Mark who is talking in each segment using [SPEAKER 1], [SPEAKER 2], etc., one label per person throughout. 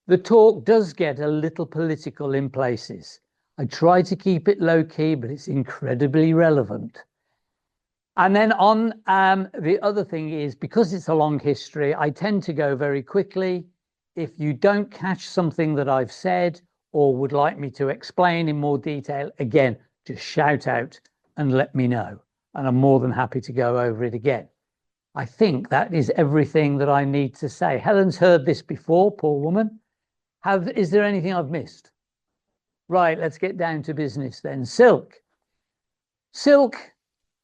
[SPEAKER 1] The talk does get a little political in places. I try to keep it low key, but it's incredibly relevant. And then on the other thing is, because it's a long history, I tend to go very quickly. If you don't catch something that I've said or would like me to explain in more detail, again, just shout out and let me know. And I'm more than happy to go over it again. I think that is everything that I need to say. Helen's heard this before, poor woman. Is there anything I've missed? Right, let's get down to business then. Silk. Silk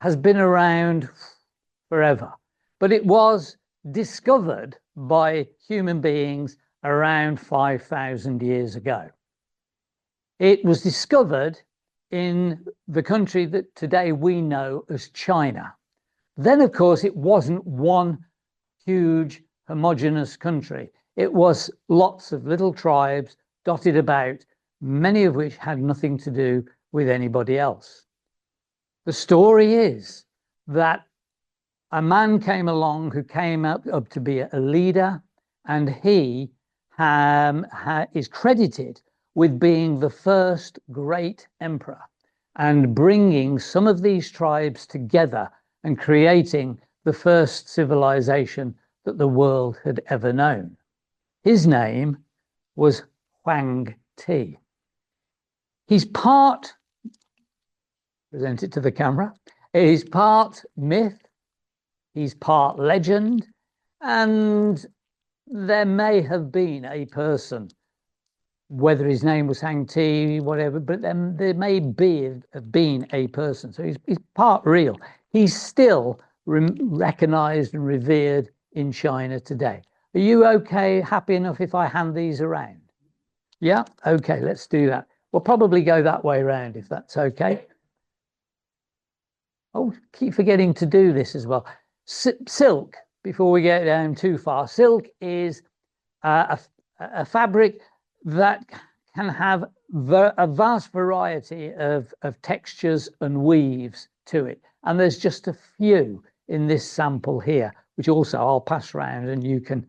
[SPEAKER 1] has been around forever, but it was discovered by human beings around 5,000 years ago. It was discovered in the country that today we know as China. Then, of course, it wasn't one huge homogeneous country. It was lots of little tribes dotted about, many of which had nothing to do with anybody else. The story is that a man came along who came up to be a leader, and he is credited with being the first great emperor and bringing some of these tribes together and creating the first civilization that the world had ever known. His name was Huang Ti. He's part, present it to the camera, he's part myth, he's part legend, and there may have been a person, whether his name was Huang Ti, whatever, but then there may have been a person. So he's part real. He's still recognized and revered in China today. Are you okay, happy enough if I hand these around? Yeah, okay, let's do that. We'll probably go that way around if that's okay. Oh, keep forgetting to do this as well. Silk, before we get down too far, silk is a fabric that can have a vast variety of textures and weaves to it. And there's just a few in this sample here, which also I'll pass around and you can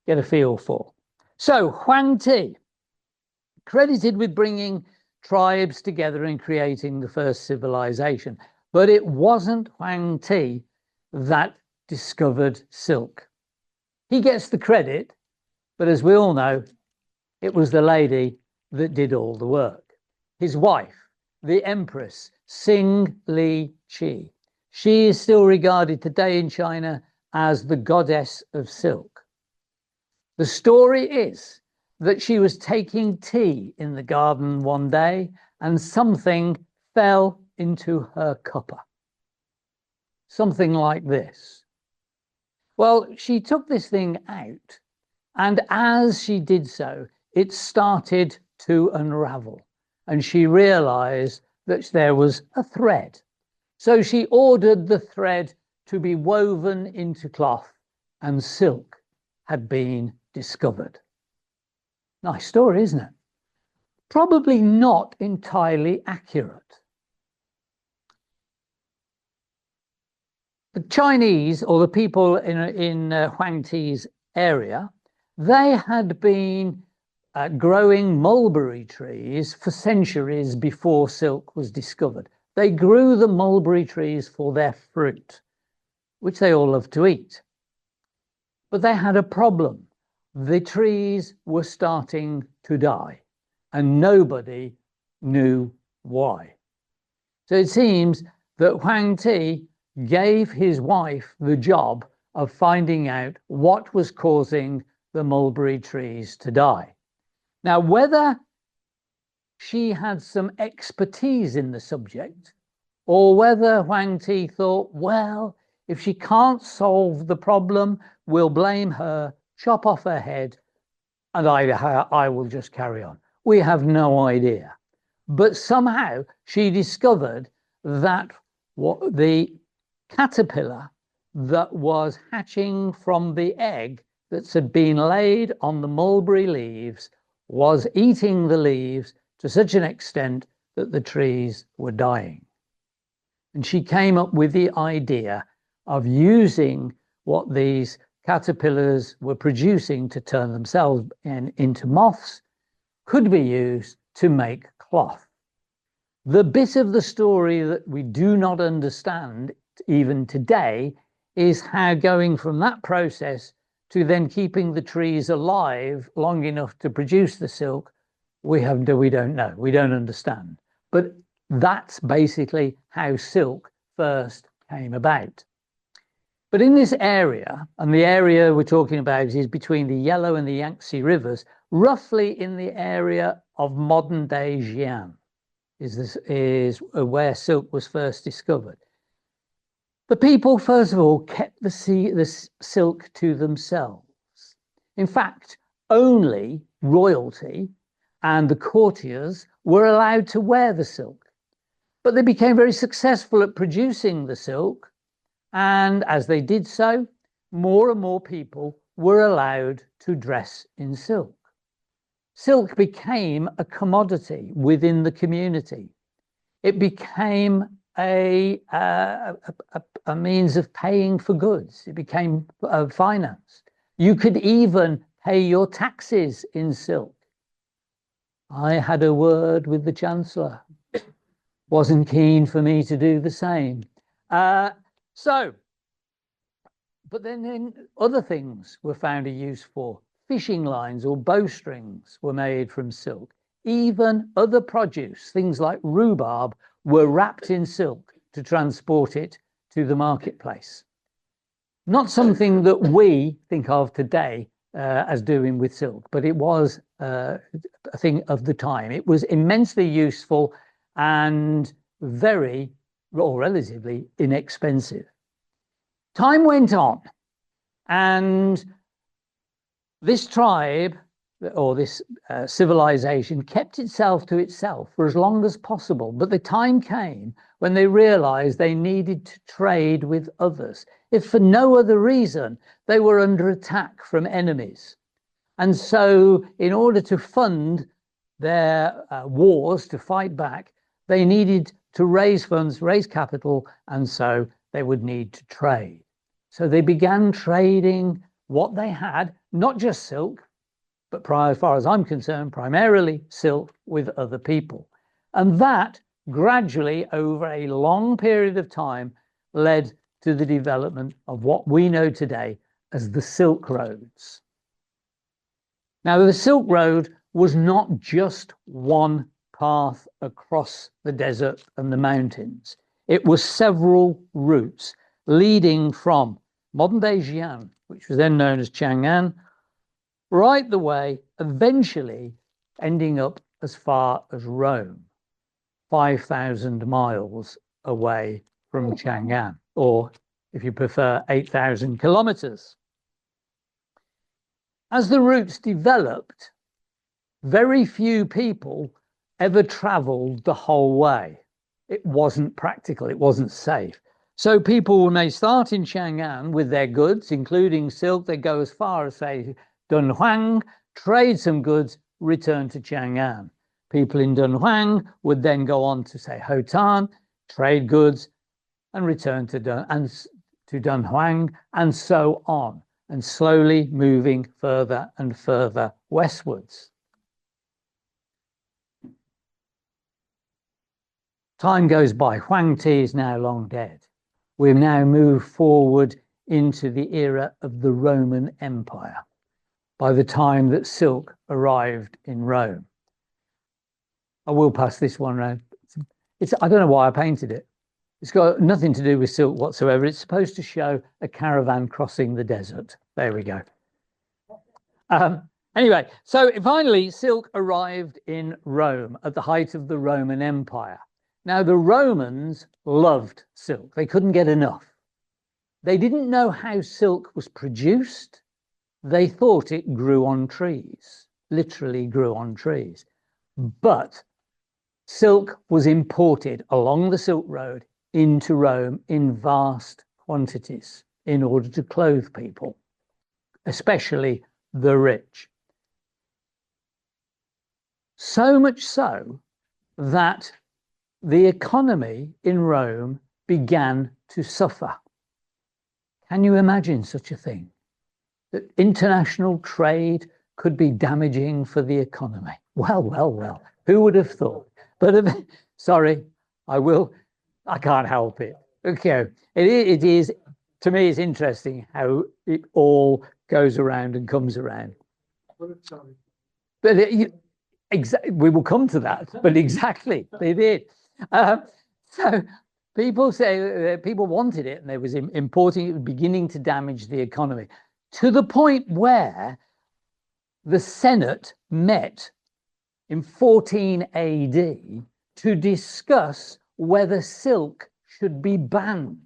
[SPEAKER 1] get a feel for. So Huang Ti, credited with bringing tribes together and creating the first civilization. But it wasn't Huang Ti that discovered silk. He gets the credit, but as we all know, it was the lady that did all the work. His wife, the Empress Xing Li Qi. She is still regarded today in China as the goddess of silk. The story is that she was taking tea in the garden one day and something fell into her cuppa. Something like this. Well, she took this thing out, and as she did so, it started to unravel, and she realized that there was a thread. So she ordered the thread to be woven into cloth, and silk had been discovered. Nice story, isn't it? Probably not entirely accurate. The Chinese, or the people in Huang Ti's area, they had been growing mulberry trees for centuries before silk was discovered. They grew the mulberry trees for their fruit, which they all love to eat. But they had a problem. The trees were starting to die, and nobody knew why. So it seems that Huang Ti gave his wife the job of finding out what was causing the mulberry trees to die. Now, whether she had some expertise in the subject, or whether Huang Ti thought, well, if she can't solve the problem, we'll blame her, chop off her head, and I will just carry on. We have no idea. But somehow she discovered that what the caterpillar that was hatching from the egg that had been laid on the mulberry leaves was eating the leaves to such an extent that the trees were dying. And she came up with the idea of using what these caterpillars were producing to turn themselves into moths could be used to make cloth. The bit of the story that we do not understand even today is how going from that process to then keeping the trees alive long enough to produce the silk, we don't know, we don't understand. But that's basically how silk first came about. But in this area, and the area we're talking about is between the Yellow and the Yangtze rivers, roughly in the area of modern day Xi'an, is where silk was first discovered. The people, first of all, kept the silk to themselves. In fact, only royalty and the courtiers were allowed to wear the silk. But they became very successful at producing the silk, and as they did so, more and more people were allowed to dress in silk. Silk became a commodity within the community. It became a means of paying for goods. It became finance. You could even pay your taxes in silk. I had a word with the Chancellor. Wasn't keen for me to do the same. But then other things were found a use for. Fishing lines or bowstrings were made from silk. Even other produce, things like rhubarb, were wrapped in silk to transport it to the marketplace. Not something that we think of today as doing with silk, but it was a thing of the time. It was immensely useful and very, or relatively, inexpensive. Time went on, and this tribe, or this civilization, kept itself to itself for as long as possible. But the time came when they realized they needed to trade with others, if for no other reason, they were under attack from enemies. And so in order to fund their wars, to fight back, they needed to raise funds, raise capital, and so they would need to trade. So they began trading what they had, not just silk, but as far as I'm concerned, primarily silk with other people. And that gradually, over a long period of time, led to the development of what we know today as the Silk Roads. Now, the Silk Road was not just one path across the desert and the mountains. It was several routes leading from modern-day Xi'an, which was then known as Chang'an, right the way, eventually ending up as far as Rome, 5,000 miles away from Chang'an, or if you prefer, 8,000 kilometers. As the routes developed, very few people ever traveled the whole way. It wasn't practical, it wasn't safe. So people may start in Chang'an with their goods, including silk. They go as far as, say, Dunhuang, trade some goods, return to Chang'an. People in Dunhuang would then go on to, say, Hotan, trade goods, and return to Dunhuang, and so on, and slowly moving further and further westwards. Time goes by. Huang Ti is now long dead. We've now moved forward into the era of the Roman Empire by the time that silk arrived in Rome. I will pass this one around. I don't know why I painted it. It's got nothing to do with silk whatsoever. It's supposed to show a caravan crossing the desert. There we go. Anyway, so finally, silk arrived in Rome at the height of the Roman Empire. Now, the Romans loved silk. They couldn't get enough. They didn't know how silk was produced. They thought it grew on trees, literally grew on trees. But silk was imported along the Silk Road into Rome in vast quantities in order to clothe people, especially the rich. So much so that the economy in Rome began to suffer. Can you imagine such a thing? that international trade could be damaging for the economy. Well, well, well, who would have thought? But sorry, I can't help it. Okay, it is, to me, it's interesting how it all goes around and comes around. But we will come to that, but exactly, they did. So people say people wanted it and they was importing it, was beginning to damage the economy to the point where the Senate met in 14 AD to discuss whether silk should be banned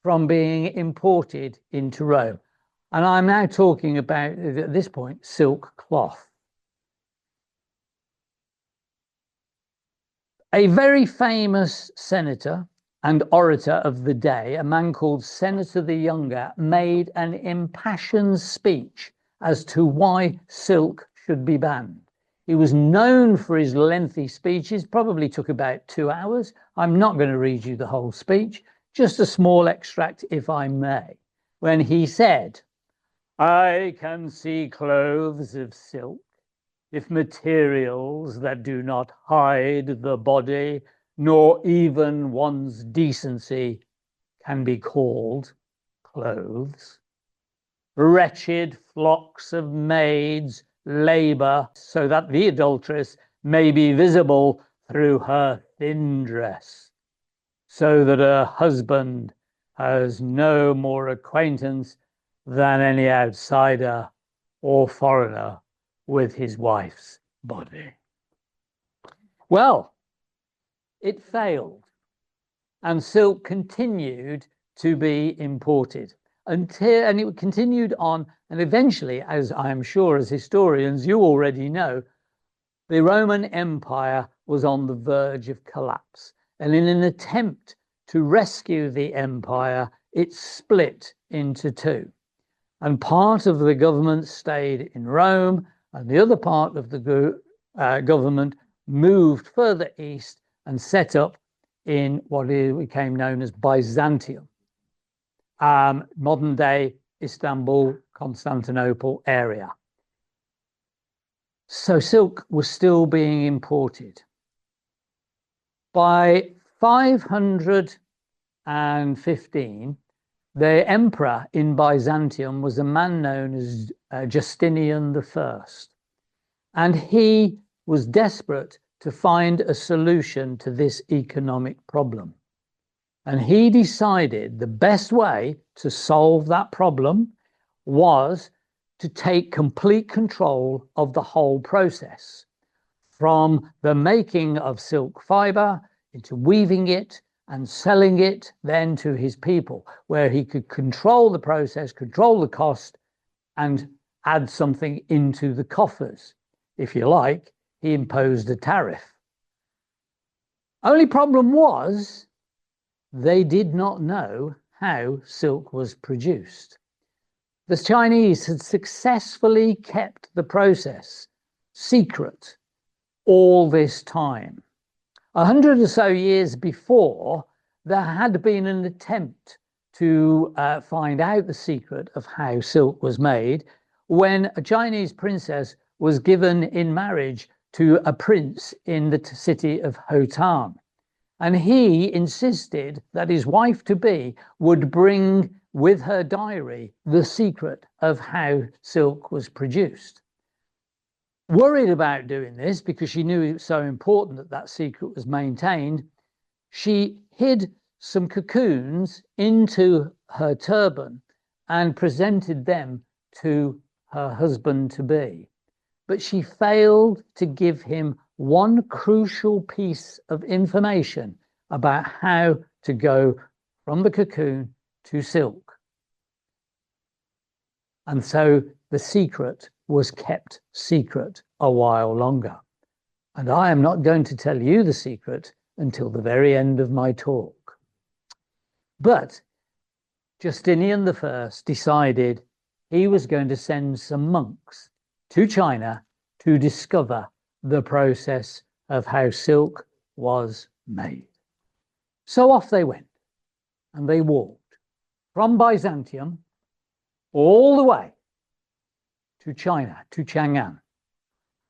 [SPEAKER 1] from being imported into Rome. And I'm now talking about, at this point, silk cloth. A very famous senator and orator of the day, a man called Senator the Younger, made an impassioned speech as to why silk should be banned. He was known for his lengthy speeches, probably took about 2 hours. I'm not going to read you the whole speech, just a small extract, if I may, when he said, "I can see clothes of silk, if materials that do not hide the body, nor even one's decency, can be called clothes. Wretched flocks of maids labor so that the adulteress may be visible through her thin dress, so that her husband has no more acquaintance than any outsider or foreigner with his wife's body." Well, it failed, and silk continued to be imported and it continued on, and eventually, as I'm sure as historians you already know, the Roman Empire was on the verge of collapse, and in an attempt to rescue the empire, it split into two, and part of the government stayed in Rome and the other part of the government moved further east and set up in what became known as Byzantium, modern day Istanbul, Constantinople area. So silk was still being imported. By 515, the emperor in Byzantium was a man known as Justinian I. And he was desperate to find a solution to this economic problem. And he decided the best way to solve that problem was to take complete control of the whole process, from the making of silk fiber into weaving it and selling it then to his people, where he could control the process, control the cost, and add something into the coffers. If you like, he imposed a tariff. Only problem was they did not know how silk was produced. The Chinese had successfully kept the process secret all this time. 100 or so years before, there had been an attempt to find out the secret of how silk was made when a Chinese princess was given in marriage to a prince in the city of Hotan. And he insisted that his wife-to-be would bring with her diary the secret of how silk was produced. Worried about doing this because she knew it was so important that that secret was maintained, she hid some cocoons into her turban and presented them to her husband-to-be. But she failed to give him one crucial piece of information about how to go from the cocoon to silk. And so the secret was kept secret a while longer. And I am not going to tell you the secret until the very end of my talk. But Justinian I decided he was going to send some monks to China to discover the process of how silk was made. So off they went, and they walked from Byzantium all the way to China, to Chang'an.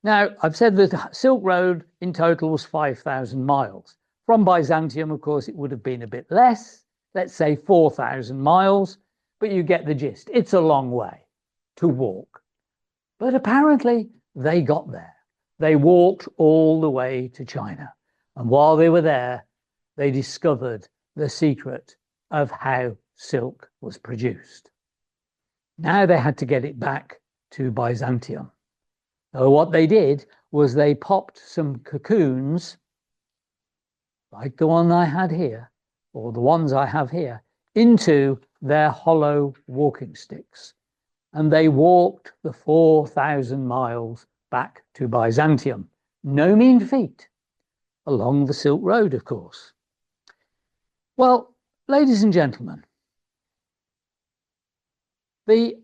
[SPEAKER 1] Now, I've said that the Silk Road in total was 5,000 miles. From Byzantium, of course, it would have been a bit less, let's say 4,000 miles, but you get the gist. It's a long way to walk. But apparently they got there. They walked all the way to China. And while they were there, they discovered the secret of how silk was produced. Now they had to get it back to Byzantium. So what they did was they popped some cocoons, like the one I had here, or the ones I have here, into their hollow walking sticks. And they walked the 4,000 miles back to Byzantium. No mean feat, along the Silk Road, of course. Well, ladies and gentlemen, the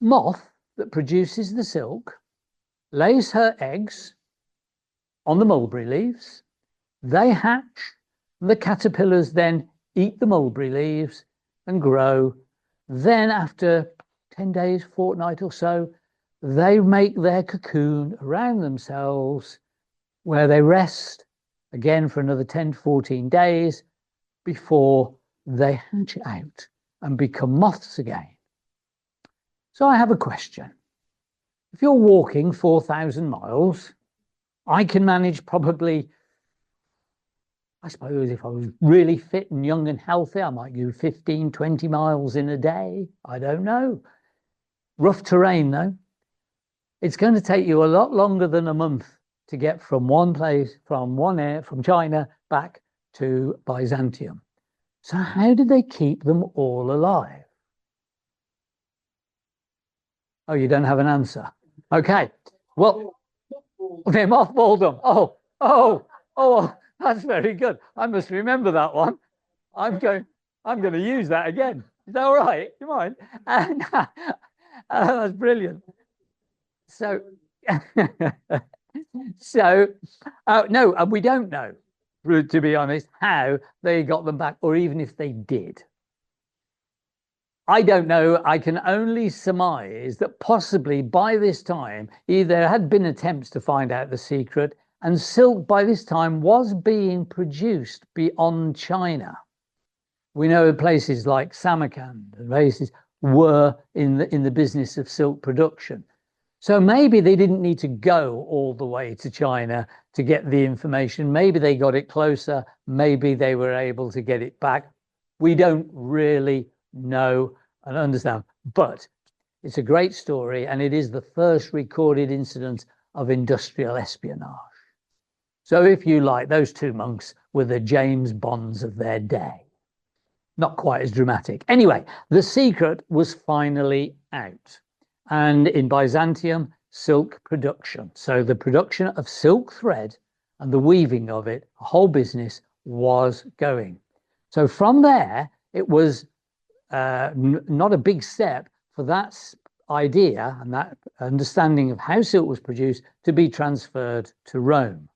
[SPEAKER 1] moth that produces the silk lays her eggs on the mulberry leaves. They hatch, and the caterpillars then eat the mulberry leaves and grow. Then after 10 days, fortnight or so, they make their cocoon around themselves where they rest again for another 10 to 14 days before they hatch out and become moths again. So I have a question. If you're walking 4,000 miles, I can manage probably, I suppose if I was really fit and young and healthy, I might do 15, 20 miles in a day. I don't know. Rough terrain though. It's going to take you a lot longer than a month to get from one place, from China back to Byzantium. So how did they keep them all alive? Oh, you don't have an answer. Okay. Well, they mothballed them. Oh, that's very good. I must remember that one. I'm going to use that again. Is that all right? You mind? And that's brilliant. So, no, and we don't know, to be honest, how they got them back, or even if they did. I don't know. I can only surmise that possibly by this time, there had been attempts to find out the secret, and silk by this time was being produced beyond China. We know places like Samarkand and places were in the business of silk production. So maybe they didn't need to go all the way to China to get the information. Maybe they got it closer. Maybe they were able to get it back. We don't really know and understand, but it's a great story, and it is the first recorded incident of industrial espionage. So if you like, those two monks were the James Bonds of their day. Not quite as dramatic. Anyway, the secret was finally out. And in Byzantium, silk production. So the production of silk thread and the weaving of it, a whole business was going. So from there, it was not a big step for that idea and that understanding of how silk was produced to be transferred to Rome.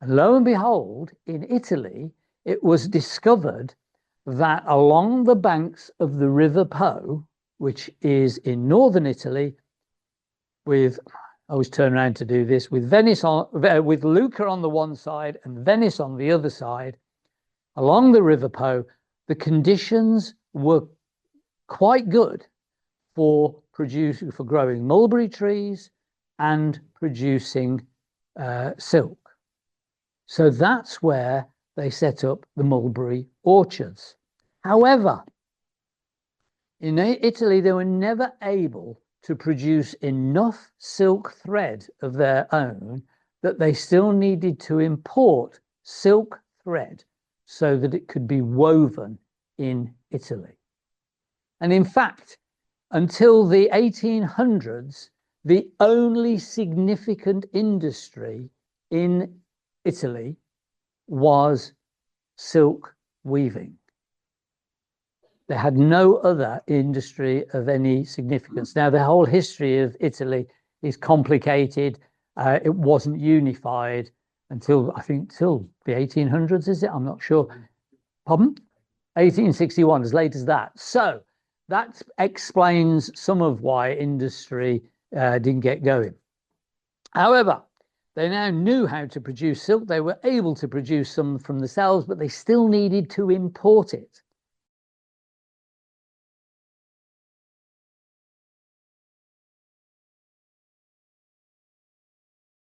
[SPEAKER 1] And lo and behold, in Italy, it was discovered that along the banks of the River Po, which is in northern Italy, with, I always turn around to do this, with with Lucca on the one side and Venice on the other side, along the River Po, the conditions were quite good for growing mulberry trees and producing silk. So that's where they set up the mulberry orchards. However, in Italy, they were never able to produce enough silk thread of their own that they still needed to import silk thread so that it could be woven in Italy. And in fact, until the 1800s, the only significant industry in Italy was silk weaving. They had no other industry of any significance. Now, the whole history of Italy is complicated. It wasn't unified until, I think, till the 1800s, is it? I'm not sure. Pardon? 1861, as late as that. So that explains some of why industry didn't get going. However, they now knew how to produce silk. They were able to produce some from themselves, but they still needed to import it.